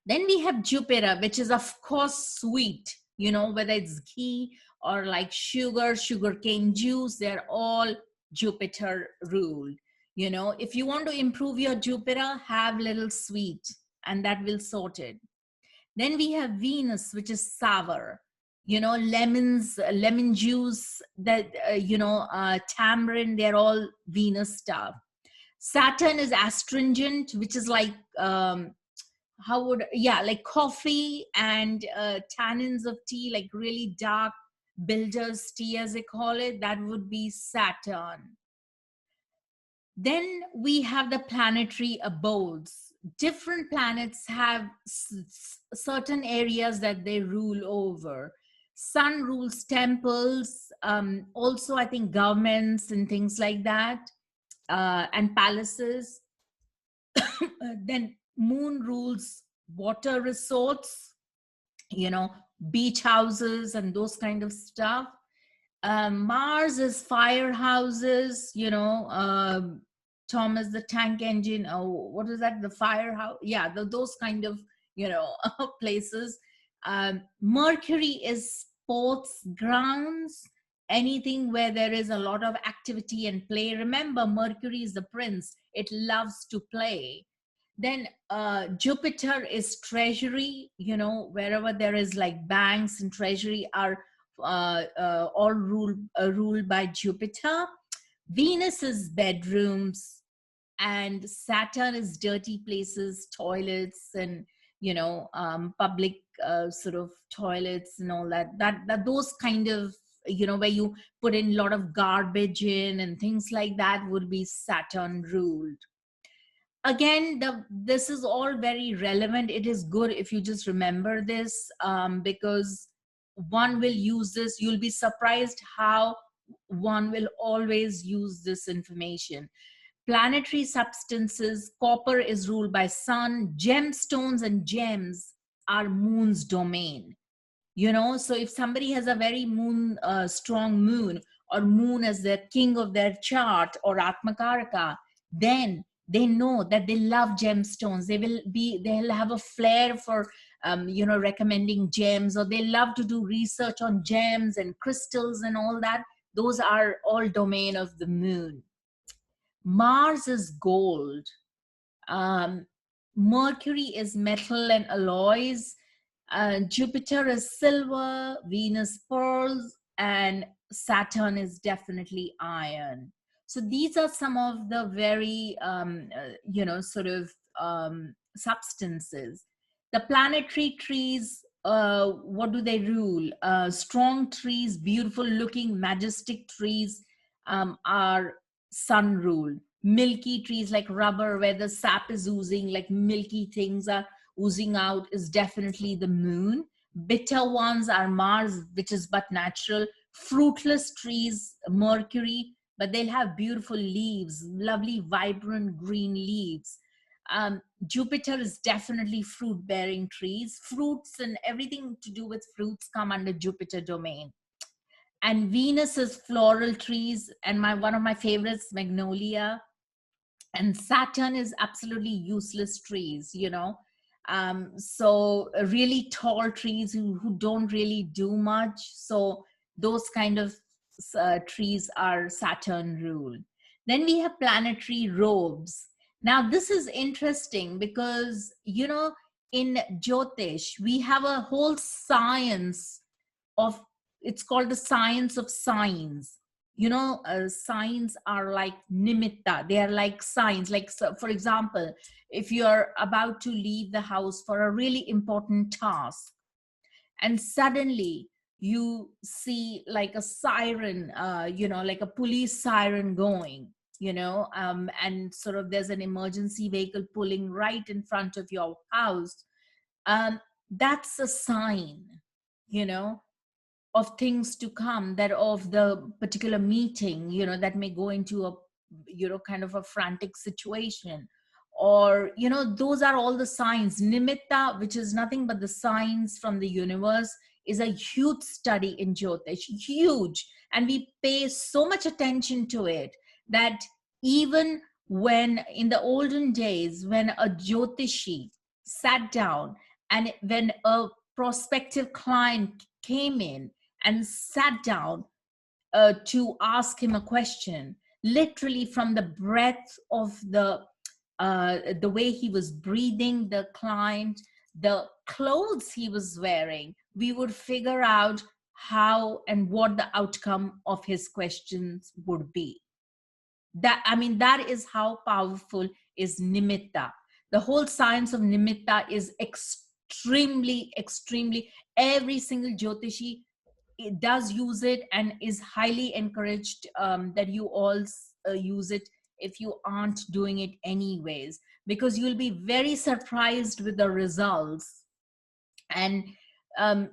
Speaker 1: Then we have Jupiter, which is of course sweet, whether it's ghee or like sugarcane juice, they're all Jupiter ruled. If you want to improve your Jupiter, have little sweet, and that will sort it. Then we have Venus, which is sour, lemon juice, that, tamarind, they're all Venus stuff. Saturn is astringent, which is like, like coffee and tannins of tea, like really dark builder's tea, as they call it, that would be Saturn. Then we have the planetary abodes. Different planets have certain areas that they rule over. Sun rules temples, also I think governments and things like that, and palaces. Then Moon rules water resorts, beach houses and those kind of stuff. Mars is firehouses, Thomas the Tank Engine. Oh, what is that? The firehouse? Yeah, those kind of, places. Mercury is sports grounds, anything where there is a lot of activity and play. Remember, Mercury is the prince. It loves to play. Then Jupiter is treasury, wherever there is like banks and treasury are all ruled by Jupiter. Venus is bedrooms, and Saturn is dirty places, toilets, and public sort of toilets and all that those kind of, where you put in a lot of garbage in and things like that, would be Saturn ruled. Again, this is all very relevant. It is good if you just remember this, because one will use this. You'll be surprised how one will always use this information. Planetary substances, copper is ruled by sun. Gemstones and gems are moon's domain. So if somebody has a very strong moon, or moon as the king of their chart, or Atmakaraka, then they know that they love gemstones. They'll have a flair for recommending gems, or they love to do research on gems and crystals and all that. Those are all domain of the moon. Mars is gold. Mercury is metal and alloys. Jupiter is silver, Venus pearls, and Saturn is definitely iron. So these are some of the very, substances. The planetary trees, what do they rule? Strong trees, beautiful looking, majestic trees are sun ruled. Milky trees like rubber, where the sap is oozing, like milky things are oozing out, is definitely the moon. Bitter ones are Mars, which is but natural. Fruitless trees, Mercury, but they'll have beautiful leaves, lovely, vibrant green leaves. Jupiter is definitely fruit-bearing trees. Fruits and everything to do with fruits come under Jupiter domain. And Venus is floral trees, and one of my favorites, magnolia. And Saturn is absolutely useless trees, so really tall trees who don't really do much. So those kind of trees are Saturn ruled. Then we have planetary robes. Now this is interesting because in Jyotish we have a whole science of, it's called the science of signs. Signs are like nimitta. They are like signs. Like, so for example, if you're about to leave the house for a really important task, and suddenly you see like a siren, like a police siren going, and sort of there's an emergency vehicle pulling right in front of your house. That's a sign, of things to come, that of the particular meeting, that may go into a, kind of a frantic situation. Or, those are all the signs. Nimitta, which is nothing but the signs from the universe, is a huge study in Jyotish, huge. And we pay so much attention to it that even when in the olden days, when a Jyotishi sat down and when a prospective client came in and sat down to ask him a question, literally from the breath of the way he was breathing, the client, the clothes he was wearing, we would figure out how and what the outcome of his questions would be. That is how powerful is nimitta. The whole science of nimitta is extremely, every single Jyotishi, it does use it, and is highly encouraged that you all use it if you aren't doing it anyways, because you'll be very surprised with the results. And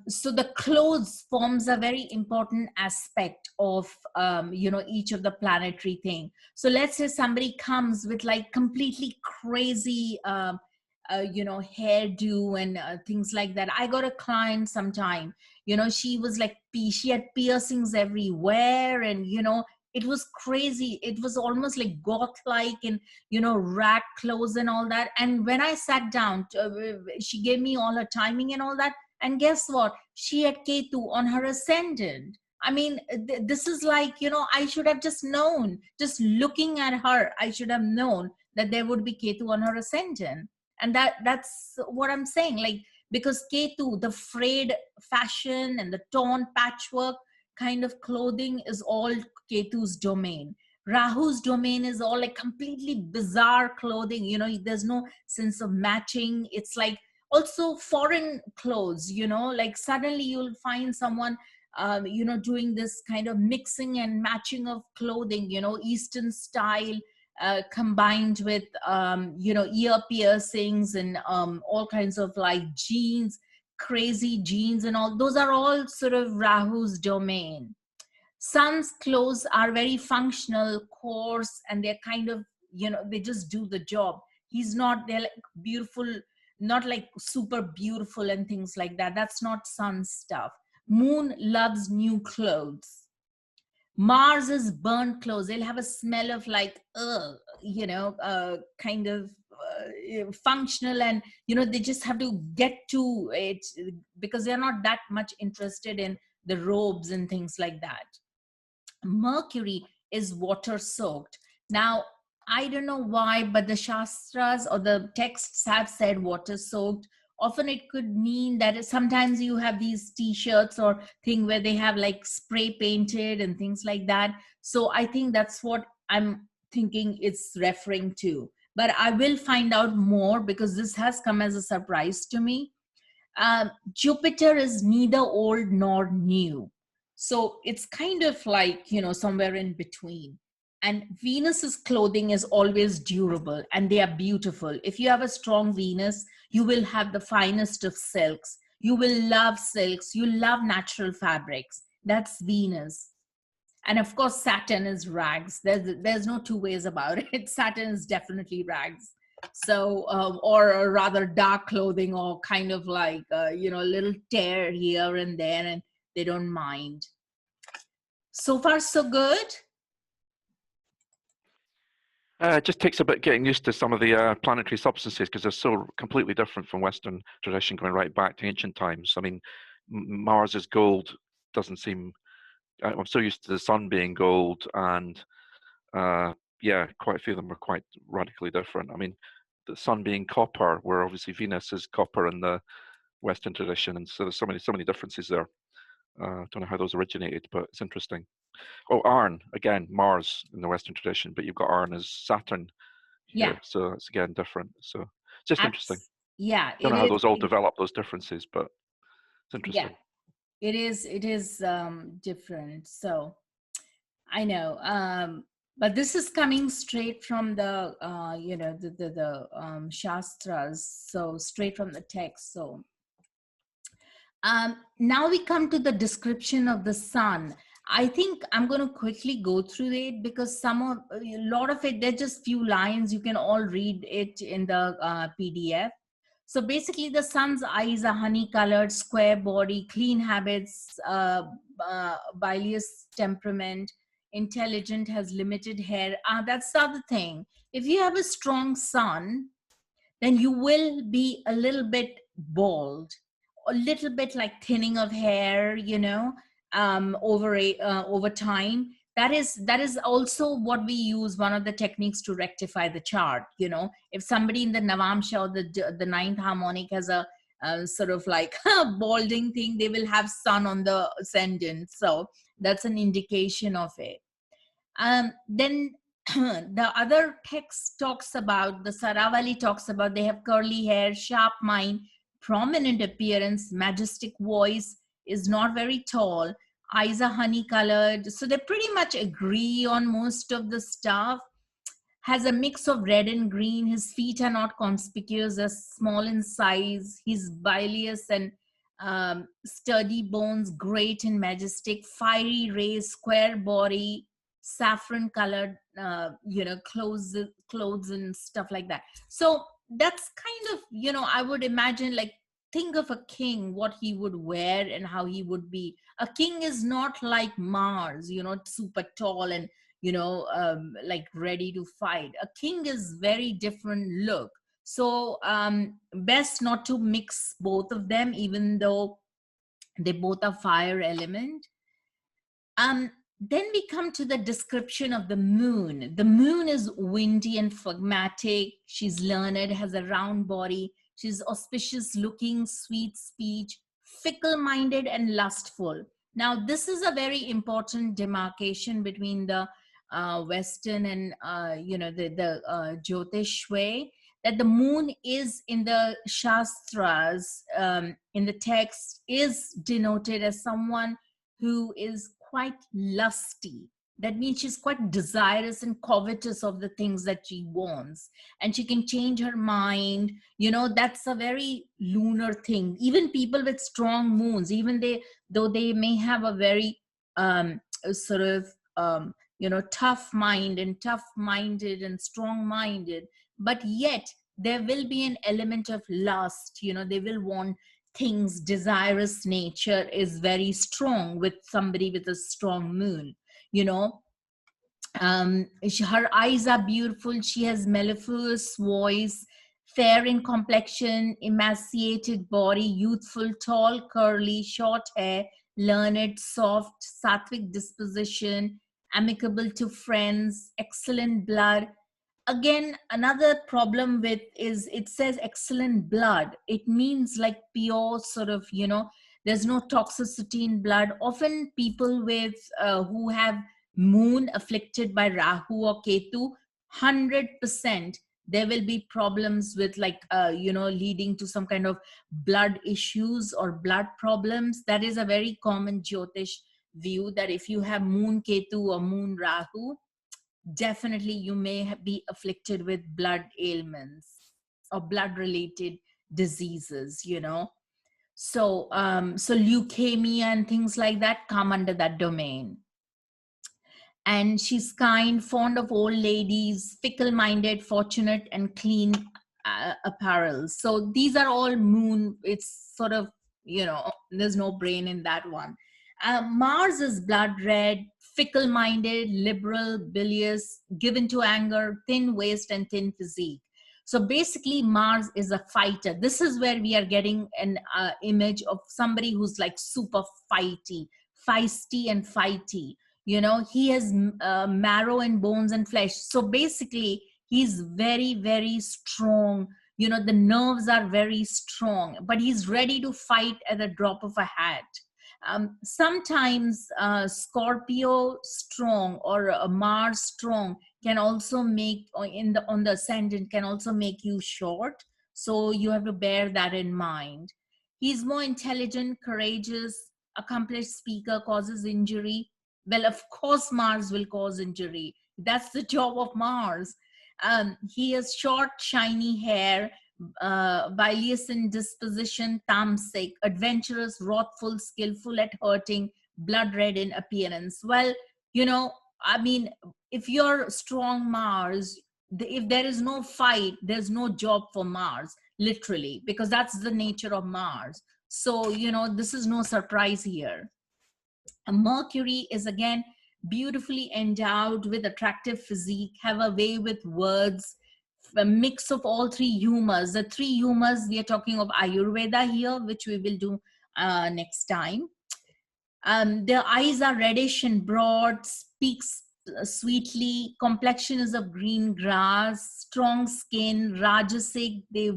Speaker 1: so the clothes forms a very important aspect of each of the planetary thing. So let's say somebody comes with like completely crazy hairdo and things like that. I got a client sometime, she was like, she had piercings everywhere, and it was crazy. It was almost like goth like, and rag clothes and all that. And when I sat down, she gave me all her timing and all that. And guess what? She had Ketu on her ascendant. I mean, this is like, I should have just known. Just looking at her, I should have known that there would be Ketu on her ascendant. And that's what I'm saying. Like, because Ketu, the frayed fashion and the torn patchwork kind of clothing is all Ketu's domain. Rahu's domain is all like completely bizarre clothing. There's no sense of matching. It's like also foreign clothes, like suddenly you'll find someone doing this kind of mixing and matching of clothing, Eastern style, combined with ear piercings and all kinds of like jeans, crazy jeans and all. Those are all sort of Rahu's domain. Sun's clothes are very functional, coarse, and they're kind of, they just do the job. They're like beautiful, not like super beautiful and things like that. That's not Sun stuff. Moon loves new clothes. Mars is burnt clothes. They'll have a smell of like, kind of functional, and they just have to get to it because they're not that much interested in the robes and things like that. Mercury is water soaked. Now, I don't know why, but the Shastras or the texts have said water soaked. Often it could mean that sometimes you have these t-shirts or thing where they have like spray painted and things like that. So I think that's what I'm thinking it's referring to. But I will find out more because this has come as a surprise to me. Jupiter is neither old nor new. So it's kind of like, somewhere in between. And Venus's clothing is always durable and they are beautiful. If you have a strong Venus, you will have the finest of silks. You will love silks. You love natural fabrics. That's Venus. And of course, Saturn is rags. There's no two ways about it. Saturn is definitely rags. So, or rather dark clothing, or kind of like, a little tear here and there, and they don't mind. So far, so good.
Speaker 2: It just takes a bit getting used to some of the planetary substances because they're so completely different from Western tradition going right back to ancient times. I mean, Mars is gold, doesn't seem... I'm so used to the sun being gold, and yeah, quite a few of them are quite radically different. I mean, the sun being copper, where obviously Venus is copper in the Western tradition, and so there's so many differences there. Don't know how those originated, but it's interesting. Oh, Arn, again, Mars in the Western tradition, but you've got Arn as Saturn here,
Speaker 1: Yeah.
Speaker 2: so it's again different. So just interesting.
Speaker 1: Yeah,
Speaker 2: Don't know how those all develop, those differences, but it's interesting.
Speaker 1: Yeah, it is different. So I know, but this is coming straight from the the Shastras, so straight from the text. So now we come to the description of the sun. I think I'm going to quickly go through it because a lot of it, they're just few lines. You can all read it in the PDF. So basically, the sun's eyes are honey-colored, square body, clean habits, bilious temperament, intelligent, has limited hair. That's the other thing. If you have a strong sun, then you will be a little bit bald, a little bit like thinning of hair, over time. That is also what we use, one of the techniques to rectify the chart. If somebody in the Navamsha or the ninth harmonic has a sort of like balding thing, they will have sun on the ascendant. So that's an indication of it. Then the other text talks about, the Saravali talks about, they have curly hair, sharp mind, prominent appearance, majestic voice, is not very tall, eyes are honey colored. So they pretty much agree on most of the stuff. Has a mix of red and green. His feet are not conspicuous, as small in size. He's bilious and sturdy bones, great and majestic, fiery rays, square body, saffron colored clothes and stuff like that. So that's kind of, I would imagine, like, think of a king, what he would wear and how he would be. A king is not like Mars, super tall and, like ready to fight. A king is very different look. So best not to mix both of them, even though they both are fire element. um, then we come to the description of the moon. The moon is windy and phlegmatic. She's learned, has a round body. She's auspicious looking, sweet speech, fickle minded, and lustful. Now, this is a very important demarcation between the Western and, the Jyotish way, that the moon is in the Shastras, in the text, is denoted as someone who is quite lusty. That means she's quite desirous and covetous of the things that she wants, and she can change her mind. That's a very lunar thing. Even people with strong moons, even though they may have a very sort of tough mind and tough-minded and strong-minded, but yet there will be an element of lust. They will want things. Desirous nature is very strong with somebody with a strong moon. Her eyes are beautiful. She has mellifluous voice, fair in complexion, emaciated body, youthful, tall, curly, short hair, learned, soft, sattvic disposition, amicable to friends, excellent blood. Again, another problem with is, it says excellent blood. It means like pure sort of, there's no toxicity in blood. Often people with who have moon afflicted by Rahu or Ketu, 100% there will be problems with, like, leading to some kind of blood issues or blood problems. That is a very common Jyotish view, that if you have moon Ketu or moon Rahu, definitely you may be afflicted with blood ailments or blood related diseases. So leukemia and things like that come under that domain. And she's kind, fond of old ladies, fickle-minded, fortunate, and clean apparel. So these are all moon. It's sort of, there's no brain in that one. Mars is blood red, fickle-minded, liberal, bilious, given to anger, thin waist, and thin physique. So basically, Mars is a fighter. This is where we are getting an image of somebody who's like super feisty and fighty. He has marrow and bones and flesh. So basically, he's very, very strong. The nerves are very strong, but he's ready to fight at the drop of a hat. Sometimes Scorpio strong or Mars strong can also make, on the ascendant, can also make you short. So you have to bear that in mind. He's more intelligent, courageous, accomplished speaker, causes injury. Well, of course, Mars will cause injury. That's the job of Mars. He has short, shiny hair, bilious in disposition, tamasic, adventurous, wrathful, skillful at hurting, blood red in appearance. Well, if you're strong Mars, if there is no fight, there's no job for Mars, literally, because that's the nature of Mars. So, this is no surprise here. Mercury is again beautifully endowed with attractive physique, have a way with words, a mix of all three humors. The three humors, we are talking of Ayurveda here, which we will do next time. Their eyes are reddish and broad, speaks sweetly, complexion is of green grass, strong skin, rajasic, they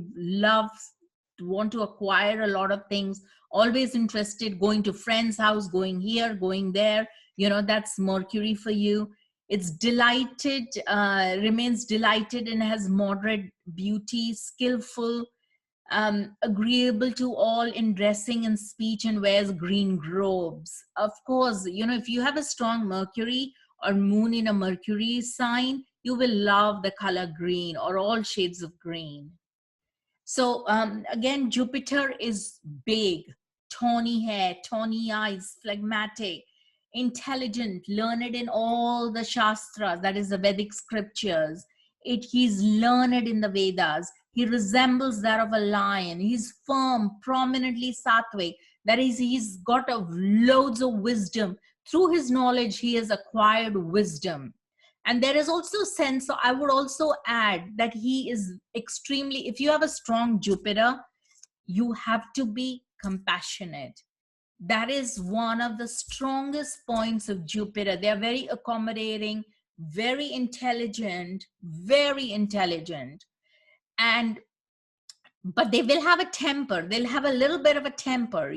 Speaker 1: want to acquire a lot of things, always interested, going to friends' house, going here, going there. That's Mercury for you. It's delighted, remains delighted, and has moderate beauty, skillful, agreeable to all in dressing and speech, and wears green robes. Of course, if you have a strong Mercury or moon in a Mercury sign, you will love the color green or all shades of green. So again, Jupiter is big, tawny hair, tawny eyes, phlegmatic, intelligent, learned in all the Shastras, that is the Vedic scriptures. He's learned in the Vedas. He resembles that of a lion. He's firm, prominently sattvic. That is, he's got loads of wisdom. Through his knowledge, he has acquired wisdom. And there is also a sense, so I would also add that he is extremely, if you have a strong Jupiter, you have to be compassionate. That is one of the strongest points of Jupiter. They are very accommodating, very intelligent, and but they will have a temper. They'll have a little bit of a temper,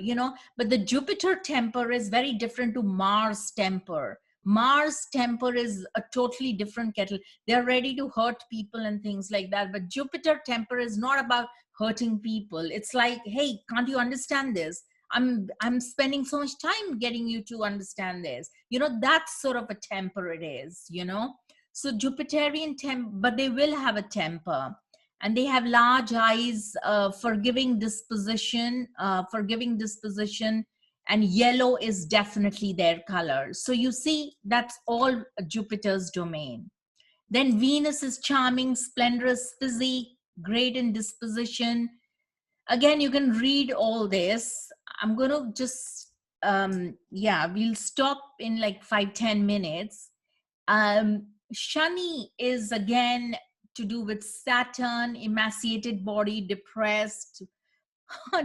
Speaker 1: but the Jupiter temper is very different to Mars temper. Mars temper is a totally different kettle. They're ready to hurt people and things like that. But Jupiter temper is not about hurting people. It's like, hey, can't you understand this? I'm spending so much time getting you to understand this. That's sort of a temper it is, So Jupiterian temper, but they will have a temper. And they have large eyes, forgiving disposition, and yellow is definitely their color. So you see, that's all Jupiter's domain. Then Venus is charming, splendorous physique, great in disposition. Again, you can read all this. I'm going to just, we'll stop in like 5-10 minutes. Shani is again to do with Saturn, emaciated body, depressed,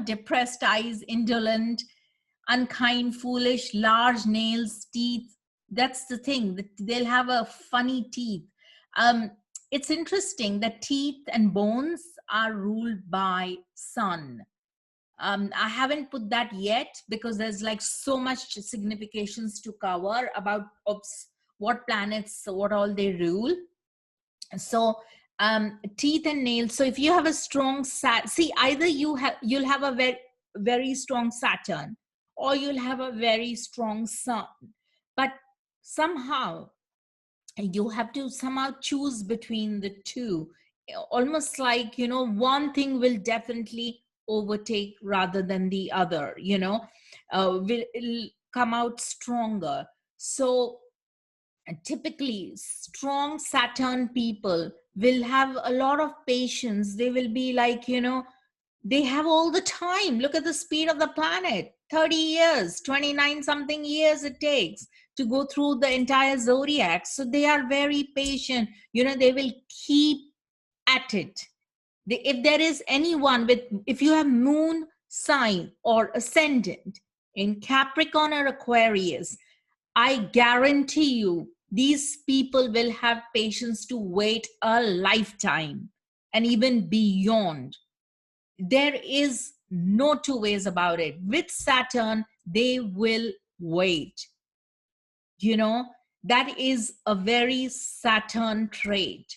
Speaker 1: depressed eyes, indolent, unkind, foolish, large nails, teeth. That's the thing. They'll have a funny teeth. It's interesting that teeth and bones are ruled by Sun. I haven't put that yet because there's like so much significations to cover about what planets, what all they rule. So teeth and nails. So if you have a strong either you'll have a very, very strong Saturn, or you'll have a very strong Sun. But somehow you have to somehow choose between the two. Almost like, one thing will definitely overtake rather than the other, will come out stronger. So typically strong Saturn people will have a lot of patience. They will be like, they have all the time. Look at the speed of the planet. 30 years, 29 something years it takes to go through the entire zodiac. So they are very patient. They will keep at it. If there is anyone if you have moon sign or ascendant in Capricorn or Aquarius, I guarantee you, these people will have patience to wait a lifetime and even beyond. There is no two ways about it. With Saturn, they will wait. That is a very Saturn trait.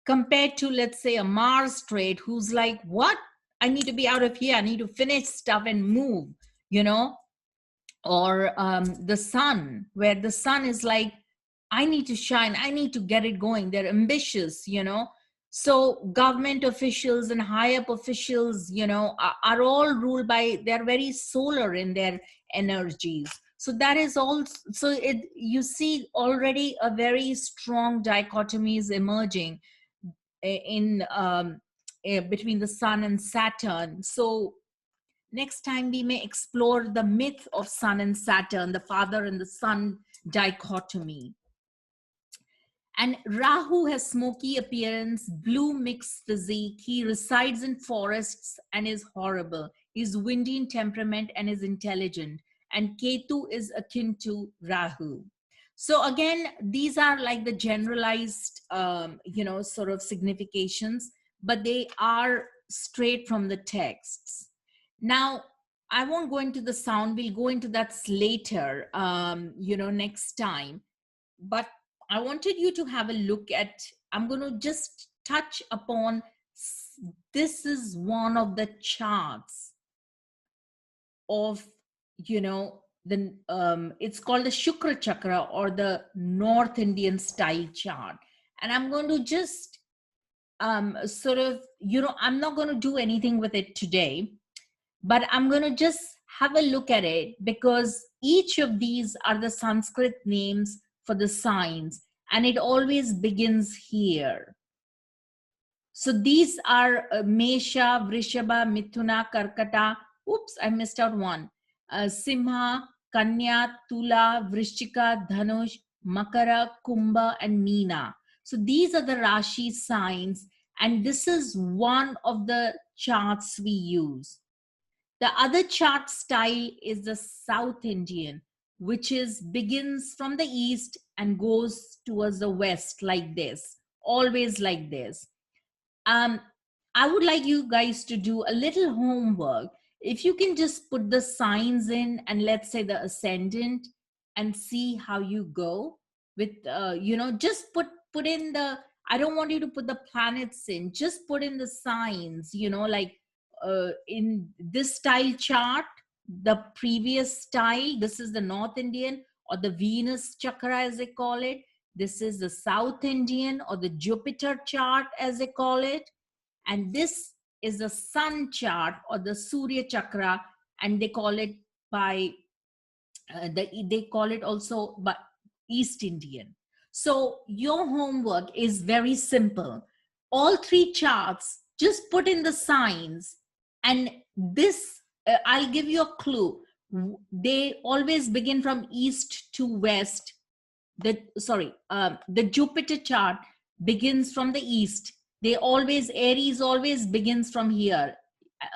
Speaker 1: Compared to, let's say, a Mars trait, who's like, what? I need to be out of here. I need to finish stuff and move, Or the Sun, where the Sun is like, I need to shine. I need to get it going. They're ambitious, So government officials and high up officials, are all ruled by, they're very solar in their energies. So that is all. So you see already a very strong dichotomy is emerging in between the Sun and Saturn. So next time we may explore the myth of Sun and Saturn, the father and the son dichotomy. And Rahu has smoky appearance, blue mixed physique. He resides in forests and is horrible. He's windy in temperament and is intelligent. And Ketu is akin to Rahu. So again, these are like the generalized, sort of significations, but they are straight from the texts. Now, I won't go into the sound. We'll go into that later, next time. But I wanted you to have a look at, I'm going to just touch upon, this is one of the charts of, it's called the Shukra Chakra, or the North Indian style chart. And I'm going to just sort of, I'm not going to do anything with it today, but I'm going to just have a look at it, because each of these are the Sanskrit names for the signs, and it always begins here. So these are Mesha, Vrishaba, Mithuna, Karkata. Oops, I missed out one. Simha, Kanya, Tula, Vrishchika, Dhanush, Makara, Kumbha, and Meena. So these are the Rashi signs, and this is one of the charts we use. The other chart style is the South Indian, which is begins from the east and goes towards the west like this, always like this. um I would like you guys to do a little homework. If you can just put the signs in, and let's say the ascendant, and see how you go with just put in the, I don't want you to put the planets in, just put in the signs, like in this style chart, the previous style, this is the North Indian or the Venus chakra as they call it. This is the South Indian or the Jupiter chart as they call it. And this is the sun chart or the Surya chakra, and they call it by they call it also by East Indian. So your homework is very simple. All three charts, just put in the signs, and this I'll give you a clue. They always begin from east to west. The Jupiter chart begins from the east. Aries always begins from here.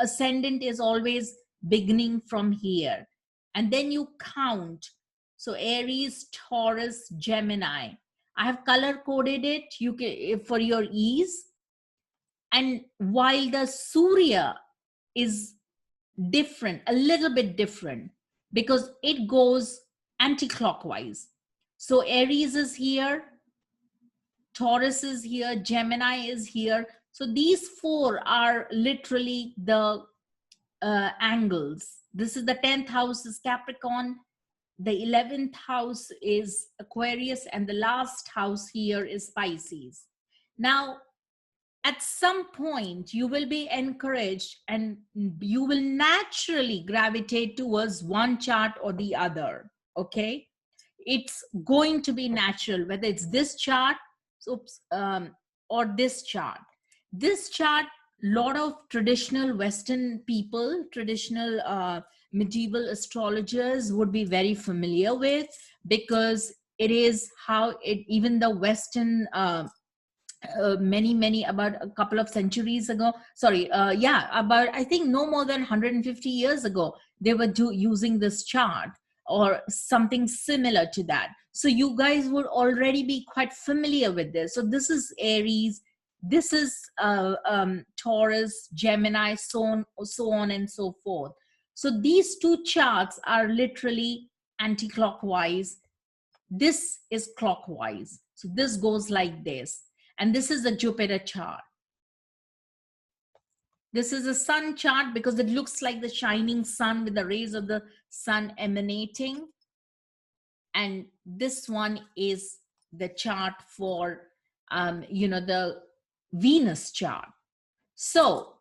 Speaker 1: Ascendant is always beginning from here. And then you count. So Aries, Taurus, Gemini. I have color coded it for your ease. And while the Surya is different, a little bit different, because it goes anti-clockwise. So Aries is here, Taurus is here, Gemini is here. So these four are literally the angles. This is the 10th house is Capricorn, the 11th house is Aquarius, and the last house here is Pisces. Now, at some point, you will be encouraged and you will naturally gravitate towards one chart or the other. Okay? It's going to be natural, whether it's this chart or this chart. This chart, lot of traditional Western people, traditional medieval astrologers would be very familiar with, because it is how even the Western many about a couple of centuries ago, about I think no more than 150 years ago, they were using this chart or something similar to that. So you guys would already be quite familiar with this. So this is Aries, this is Taurus, Gemini, so on and so forth. So these two charts are literally anti-clockwise. This is clockwise. So this goes like this. And this is the Jupiter chart. This is a sun chart because it looks like the shining sun with the rays of the sun emanating. And this one is the chart for, the Venus chart. So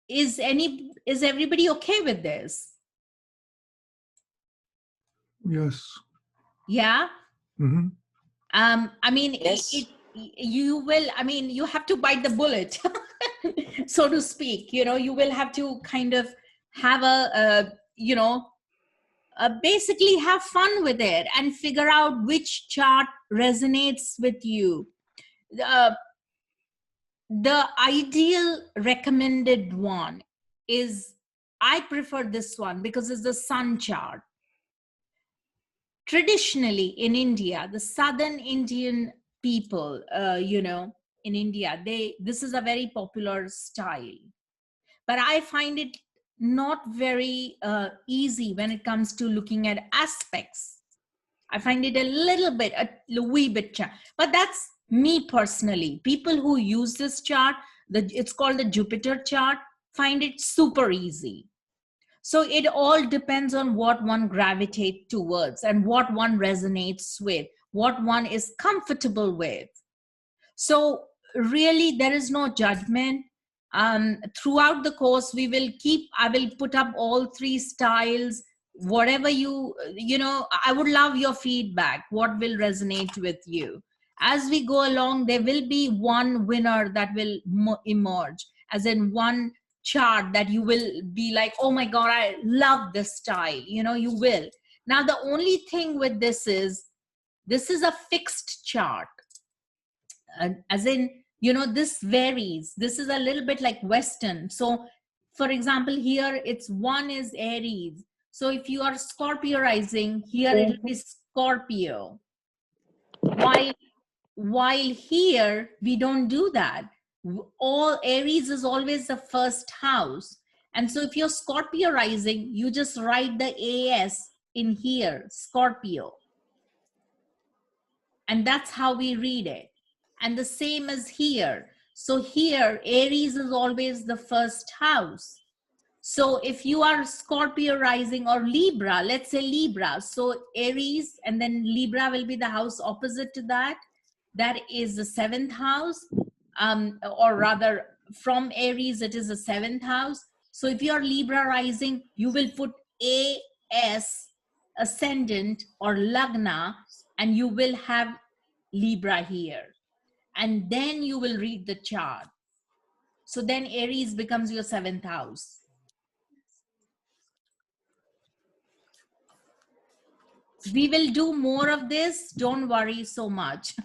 Speaker 1: is everybody okay with this?
Speaker 3: Yes.
Speaker 1: Yeah.
Speaker 3: Mm-hmm.
Speaker 1: I mean,
Speaker 4: Yes.
Speaker 1: you have to bite the bullet, so to speak. You will have to kind of have basically have fun with it and figure out which chart resonates with you. The ideal recommended one is, I prefer this one because it's the sun chart. Traditionally in India, the southern Indian people, in India, this is a very popular style. But I find it not very easy when it comes to looking at aspects. I find it a wee bit, but that's me personally. People who use this chart, it's called the Jupiter chart, find it super easy. So it all depends on what one gravitates towards and what one resonates with, what one is comfortable with. So really, there is no judgment. Throughout the course, I will put up all three styles. Whatever I would love your feedback. What will resonate with you? As we go along, there will be one winner that will emerge, as in one chart that you will be like, oh my God, I love this style. You know, you will. Now, the only thing with this is a fixed chart. As in, you know, this varies. This is a little bit like Western. So, for example, here it's one is Aries. So if you are Scorpio rising, here it will be Scorpio. While here, we don't do that. All Aries is always the first house. And so if you're Scorpio rising, you just write the AS in here, Scorpio. And that's how we read it. And the same as here. So here, Aries is always the first house. So if you are Scorpio rising or Libra, let's say Libra, so Aries and then Libra will be the house opposite to that. That is the 7th house, or rather from Aries, it is the 7th house. So if you are Libra rising, you will put AS, ascendant or Lagna, and you will have Libra here. And then you will read the chart. So then Aries becomes your 7th house. We will do more of this. Don't worry so much.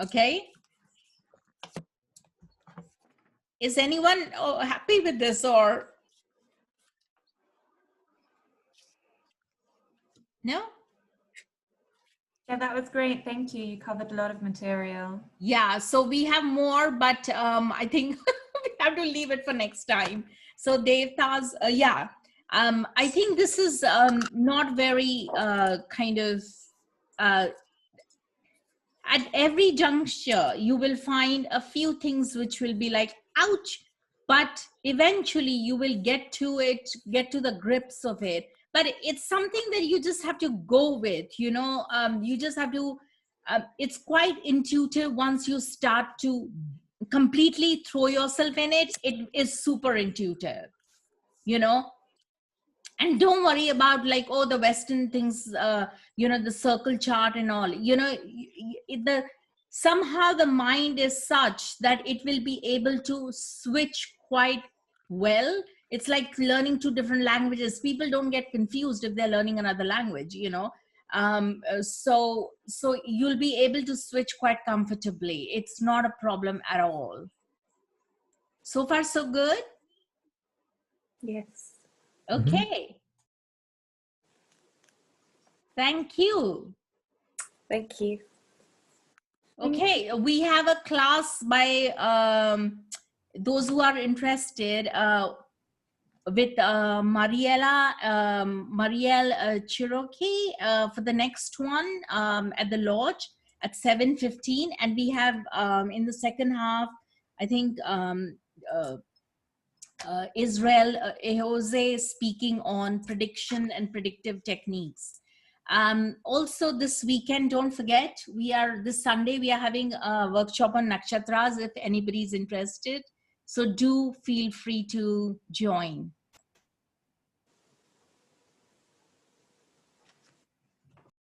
Speaker 1: Okay. Is anyone happy with this or no?
Speaker 4: Yeah, that was great. Thank you. You covered a lot of material.
Speaker 1: Yeah, so we have more, but I think we have to leave it for next time. So Devtas, yeah, I think this is not very kind of, at every juncture, you will find a few things which will be like, ouch, but eventually you will get to it, get to the grips of it. But it's something that you just have to go with, you know, you just have to, it's quite intuitive once you start to completely throw yourself in it. It is super intuitive, you know. And don't worry about like, oh, the Western things, you know, the circle chart and all, you know, somehow the mind is such that it will be able to switch quite well. It's like learning 2 different languages. People don't get confused if they're learning another language, you know. So you'll be able to switch quite comfortably. It's not a problem at all. So far, so good?
Speaker 4: Yes.
Speaker 1: Okay. Thank you.
Speaker 4: Thank you.
Speaker 1: Okay, we have a class by those who are interested with Marielle Cherokee for the next one at the lodge at 7:15, and we have in the second half, I think Israel Ehose speaking on prediction and predictive techniques. Also this weekend, don't forget, this Sunday, we are having a workshop on nakshatras if anybody is interested. So do feel free to join.